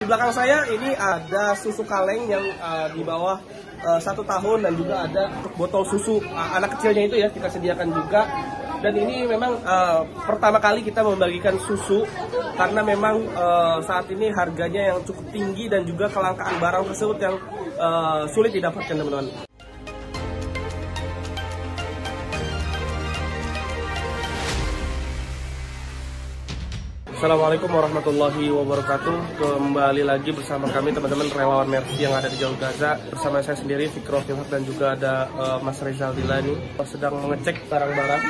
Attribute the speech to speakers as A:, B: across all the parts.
A: Di belakang saya ini ada susu kaleng yang di bawah 1 tahun dan juga ada botol susu anak kecilnya itu ya kita sediakan juga. Dan ini memang pertama kali kita membagikan susu karena memang saat ini harganya yang cukup tinggi dan juga kelangkaan barang tersebut yang sulit didapatkan teman-teman. Assalamualaikum warahmatullahi wabarakatuh. Kembali lagi bersama kami teman-teman relawan Mercy yang ada di Jalur Gaza. Bersama saya sendiri Fikro Filhak dan juga ada Mas Rizal Dilani sedang mengecek barang-barang.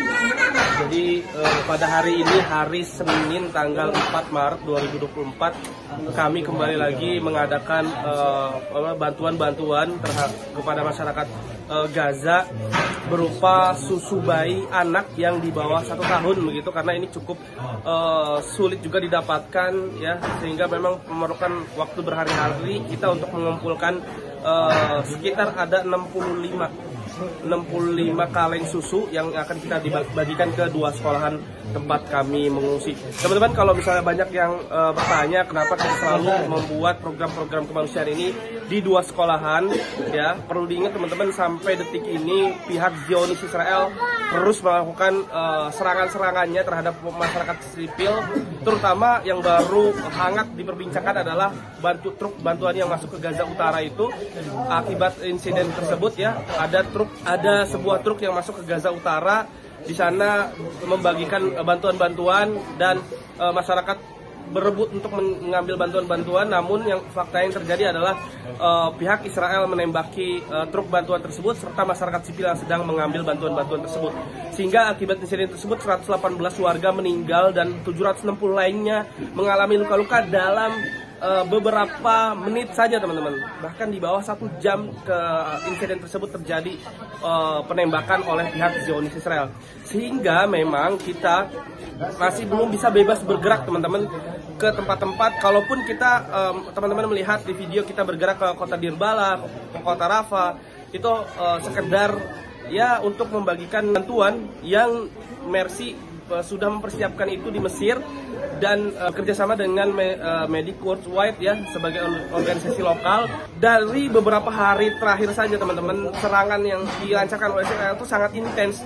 A: Jadi pada hari ini hari Senin tanggal 4 Maret 2024 kami kembali lagi mengadakan bantuan-bantuan kepada masyarakat Gaza berupa susu bayi anak yang di bawah 1 tahun begitu, karena ini cukup sulit juga didapatkan ya, sehingga memang memerlukan waktu berhari-hari kita untuk mengumpulkan sekitar ada 65 kaleng susu yang akan kita dibagikan ke 2 sekolahan tempat kami mengungsi. Teman-teman, kalau misalnya banyak yang bertanya kenapa kita selalu membuat program-program kemanusiaan ini di 2 sekolahan ya, perlu diingat teman-teman, sampai detik ini pihak Zionis Israel terus melakukan serangan-serangannya terhadap masyarakat sipil, terutama yang baru hangat diperbincangkan adalah truk bantuan yang masuk ke Gaza Utara itu. Akibat insiden tersebut ya, ada sebuah truk yang masuk ke Gaza Utara, di sana membagikan bantuan-bantuan dan masyarakat berebut untuk mengambil bantuan-bantuan, namun yang fakta yang terjadi adalah pihak Israel menembaki truk bantuan tersebut serta masyarakat sipil yang sedang mengambil bantuan-bantuan tersebut, sehingga akibat insiden tersebut 118 warga meninggal dan 760 lainnya mengalami luka-luka dalam beberapa menit saja teman-teman. Bahkan di bawah 1 jam ke insiden tersebut terjadi penembakan oleh pihak Zionis Israel, sehingga memang kita masih belum bisa bebas bergerak teman-teman ke tempat-tempat. Kalaupun kita teman-teman melihat di video kita bergerak ke kota Deir Balah, ke kota Rafah, itu sekedar ya untuk membagikan bantuan yang Mercy sudah mempersiapkan itu di Mesir dan kerjasama dengan Medic Worldwide ya, sebagai organisasi lokal. Dari beberapa hari terakhir saja teman-teman, serangan yang dilancarkan oleh Israel itu sangat intens.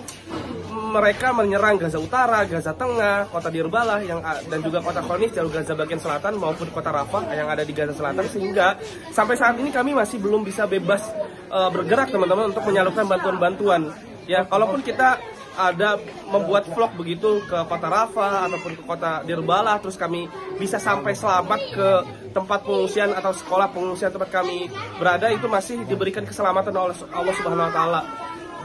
A: Mereka menyerang Gaza Utara, Gaza Tengah, kota Deir Balah dan juga kota Khan Yunis, jalur Gaza bagian selatan maupun kota Rafah yang ada di Gaza Selatan, sehingga sampai saat ini kami masih belum bisa bebas bergerak teman-teman untuk menyalurkan bantuan-bantuan. Ya, kalaupun kita ada membuat vlog begitu ke kota Rafah ataupun ke kota Deir Balah, terus kami bisa sampai selamat ke tempat pengungsian atau sekolah pengungsian tempat kami berada, itu masih diberikan keselamatan oleh Allah Subhanahu wa taala.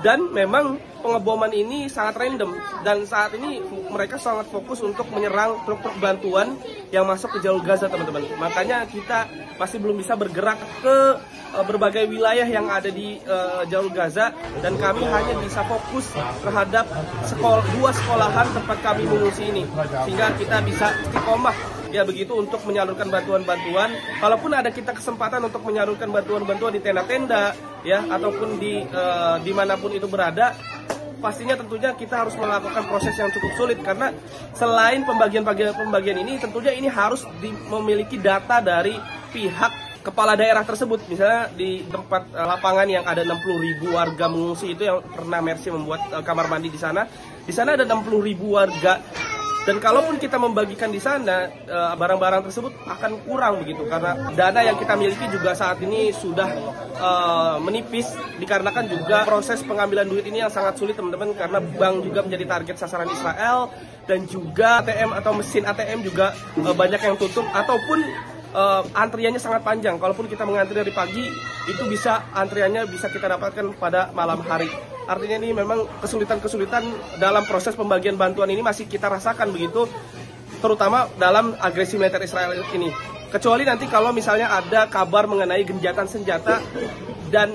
A: Dan memang pengeboman ini sangat random, dan saat ini mereka sangat fokus untuk menyerang truk-truk bantuan yang masuk ke jalur Gaza teman-teman. Makanya kita masih belum bisa bergerak ke berbagai wilayah yang ada di jalur Gaza, dan kami hanya bisa fokus terhadap 2 sekolahan tempat kami mengungsi ini, sehingga kita bisa istiqomah ya begitu untuk menyalurkan bantuan-bantuan. Kalaupun ada kita kesempatan untuk menyalurkan bantuan-bantuan di tenda-tenda ya, ataupun di dimanapun itu berada, pastinya tentunya kita harus melakukan proses yang cukup sulit, karena selain pembagian ini, tentunya ini harus memiliki data dari pihak kepala daerah tersebut. Misalnya di tempat lapangan yang ada 60.000 warga mengungsi itu, yang pernah Mercy membuat kamar mandi di sana ada 60.000 warga. Dan kalaupun kita membagikan di sana, barang-barang tersebut akan kurang begitu, karena dana yang kita miliki juga saat ini sudah menipis, dikarenakan juga proses pengambilan duit ini yang sangat sulit teman-teman, karena bank juga menjadi target sasaran Israel, dan juga ATM atau mesin ATM juga banyak yang tutup ataupun antriannya sangat panjang. Kalaupun kita mengantri dari pagi, itu antriannya bisa kita dapatkan pada malam hari. Artinya ini memang kesulitan-kesulitan dalam proses pembagian bantuan ini masih kita rasakan begitu, terutama dalam agresi militer Israel ini. Kecuali nanti kalau misalnya ada kabar mengenai gencatan senjata, dan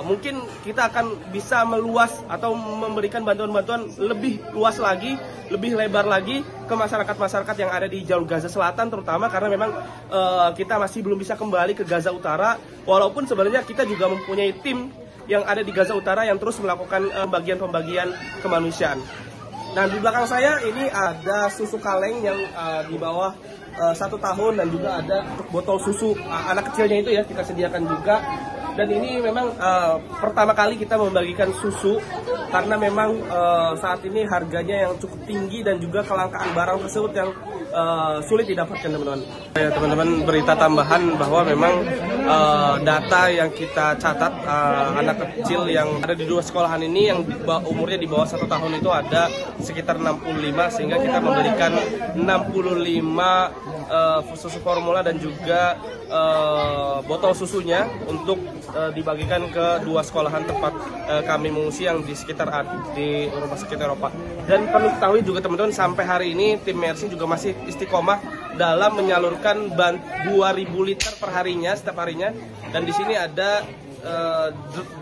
A: mungkin kita akan bisa meluas atau memberikan bantuan-bantuan lebih luas lagi, lebih lebar lagi ke masyarakat-masyarakat yang ada di jalur Gaza Selatan, terutama karena memang kita masih belum bisa kembali ke Gaza Utara, walaupun sebenarnya kita juga mempunyai tim yang ada di Gaza Utara yang terus melakukan pembagian kemanusiaan. Nah, di belakang saya ini ada susu kaleng yang di bawah 1 tahun, dan juga ada botol susu anak kecilnya itu ya kita sediakan juga. Dan ini memang pertama kali kita membagikan susu karena memang saat ini harganya yang cukup tinggi dan juga kelangkaan barang tersebut yang sulit didapatkan teman-teman. Ya teman-teman, berita tambahan bahwa memang data yang kita catat anak kecil yang ada di 2 sekolahan ini yang umurnya di bawah 1 tahun itu ada sekitar 65, sehingga kita memberikan 65 susu formula dan juga botol susunya untuk dibagikan ke 2 sekolahan tempat kami mengungsi yang di sekitar di rumah sakit Eropa. Dan perlu ketahui juga teman-teman, sampai hari ini tim Mercy juga masih istiqomah dalam menyalurkan 2.000 liter per harinya, setiap harinya. Dan di sini ada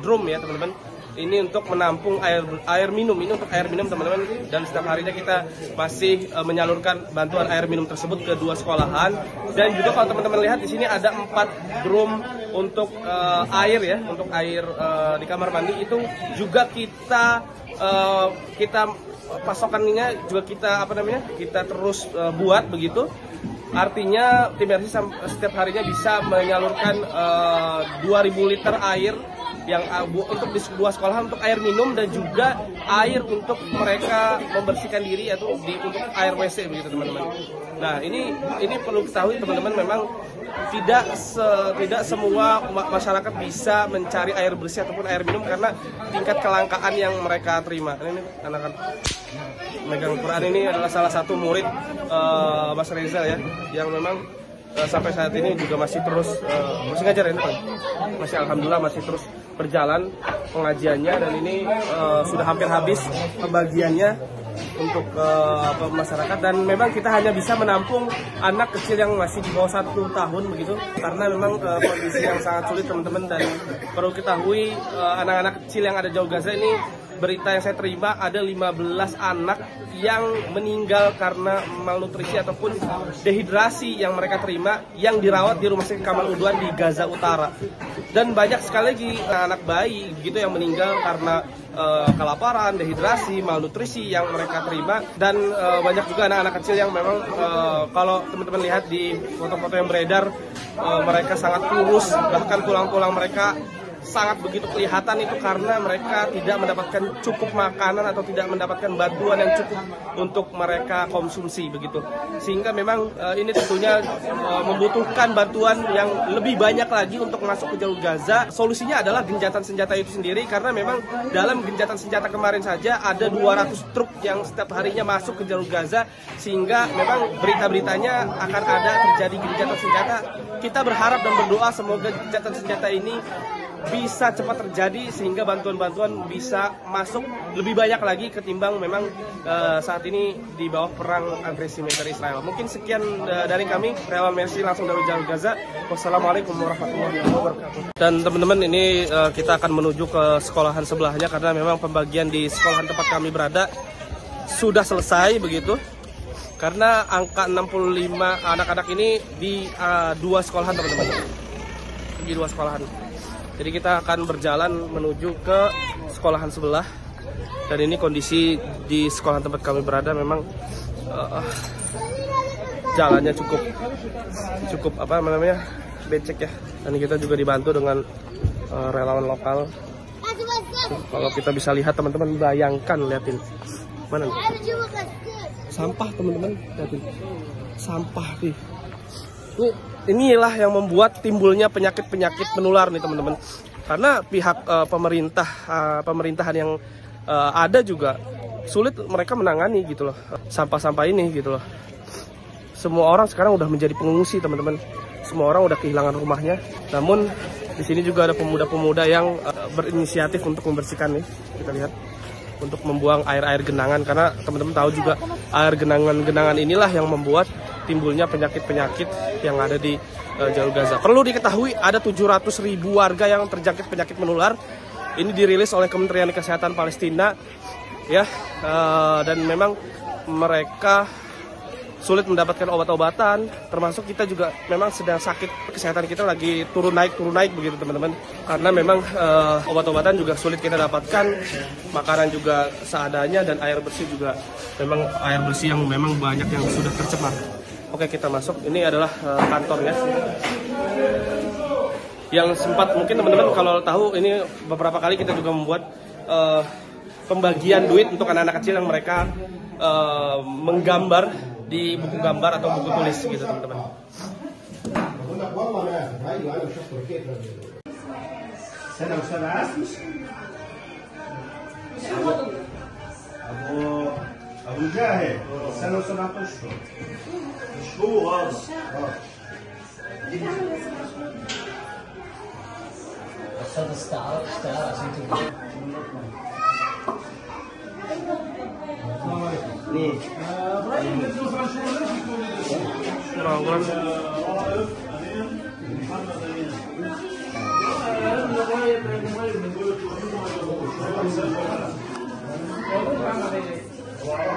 A: drum ya teman-teman. Ini untuk menampung air minum, ini untuk air minum teman-teman. Dan setiap harinya kita masih menyalurkan bantuan air minum tersebut ke 2 sekolahan. Dan juga kalau teman-teman lihat di sini ada 4 drum untuk air ya, untuk air di kamar mandi itu juga kita pasokannya juga kita terus buat begitu. Artinya tim Mercy setiap harinya bisa menyalurkan 2.000 liter air yang untuk di 2 sekolah untuk air minum dan juga air untuk mereka membersihkan diri, yaitu untuk air WC begitu teman-teman. Nah ini perlu ketahui teman-teman, memang tidak semua masyarakat bisa mencari air bersih ataupun air minum karena tingkat kelangkaan yang mereka terima. Ini anak-anak megang Quran ini adalah salah satu murid Mas Reza ya, yang memang sampai saat ini juga masih terus masih ngajar ya, masih alhamdulillah masih terus berjalan pengajiannya, dan ini sudah hampir habis pembagiannya untuk masyarakat. Dan memang kita hanya bisa menampung anak kecil yang masih di bawah 1 tahun begitu, karena memang kondisi yang sangat sulit teman-teman. Dan perlu ketahui anak-anak kecil yang ada jauh Gaza ini, berita yang saya terima ada 15 anak yang meninggal karena malnutrisi ataupun dehidrasi yang mereka terima, yang dirawat di rumah sakit Kamal Udwan di Gaza Utara. Dan banyak sekali lagi anak bayi gitu yang meninggal karena kelaparan, dehidrasi, malnutrisi yang mereka terima. Dan banyak juga anak-anak kecil yang memang kalau teman-teman lihat di foto-foto yang beredar, mereka sangat kurus, bahkan tulang-tulang mereka sangat begitu kelihatan itu karena mereka tidak mendapatkan cukup makanan atau tidak mendapatkan bantuan yang cukup untuk mereka konsumsi begitu. Sehingga memang ini tentunya membutuhkan bantuan yang lebih banyak lagi untuk masuk ke jalur Gaza. Solusinya adalah gencatan senjata itu sendiri, karena memang dalam gencatan senjata kemarin saja ada 200 truk yang setiap harinya masuk ke jalur Gaza, sehingga memang berita-beritanya akan ada terjadi gencatan senjata. Kita berharap dan berdoa semoga gencatan senjata ini bisa cepat terjadi sehingga bantuan-bantuan bisa masuk lebih banyak lagi ketimbang memang saat ini di bawah perang agresi militer Israel. Mungkin sekian dari kami, relawan Mercy langsung dari jalur Gaza. Wassalamualaikum warahmatullahi wabarakatuh. Dan teman-teman, ini kita akan menuju ke sekolahan sebelahnya karena memang pembagian di sekolahan tempat kami berada sudah selesai begitu. Karena angka 65 anak-anak ini di 2 sekolahan teman-teman. Di 2 sekolahan. Jadi kita akan berjalan menuju ke sekolahan sebelah. Dan ini kondisi di sekolah tempat kami berada memang jalannya cukup becek ya. Dan kita juga dibantu dengan relawan lokal. Kalau kita bisa lihat teman-teman, bayangkan, liatin mana nih? Sampah teman-teman, liatin sampah nih. Inilah yang membuat timbulnya penyakit-penyakit menular nih teman-teman. Karena pihak pemerintahan yang ada juga sulit mereka menangani gitu loh sampah-sampah ini gitu loh. Semua orang sekarang udah menjadi pengungsi teman-teman. Semua orang udah kehilangan rumahnya. Namun di sini juga ada pemuda-pemuda yang berinisiatif untuk membersihkan nih. Kita lihat, untuk membuang air-air genangan, karena teman-teman tahu juga air genangan-genangan inilah yang membuat timbulnya penyakit-penyakit yang ada di jalur Gaza. Perlu diketahui ada 700.000 warga yang terjangkit penyakit menular. Ini dirilis oleh Kementerian Kesehatan Palestina ya, dan memang mereka sulit mendapatkan obat-obatan, termasuk kita juga memang sedang sakit, kesehatan kita lagi turun naik begitu teman-teman. Karena memang obat-obatan juga sulit kita dapatkan, makanan juga seadanya, dan air bersih juga memang air bersih yang memang banyak yang sudah tercemar. Oke, kita masuk. Ini adalah kantornya. Yang sempat mungkin teman-teman kalau tahu, ini beberapa kali kita juga membuat pembagian duit untuk anak-anak kecil yang mereka menggambar di buku gambar atau buku tulis gitu teman-teman.
B: أبو جاهل سنة 7 أشهر شهور واضح
C: بس هذا استعار عشان تبقى
B: Wow.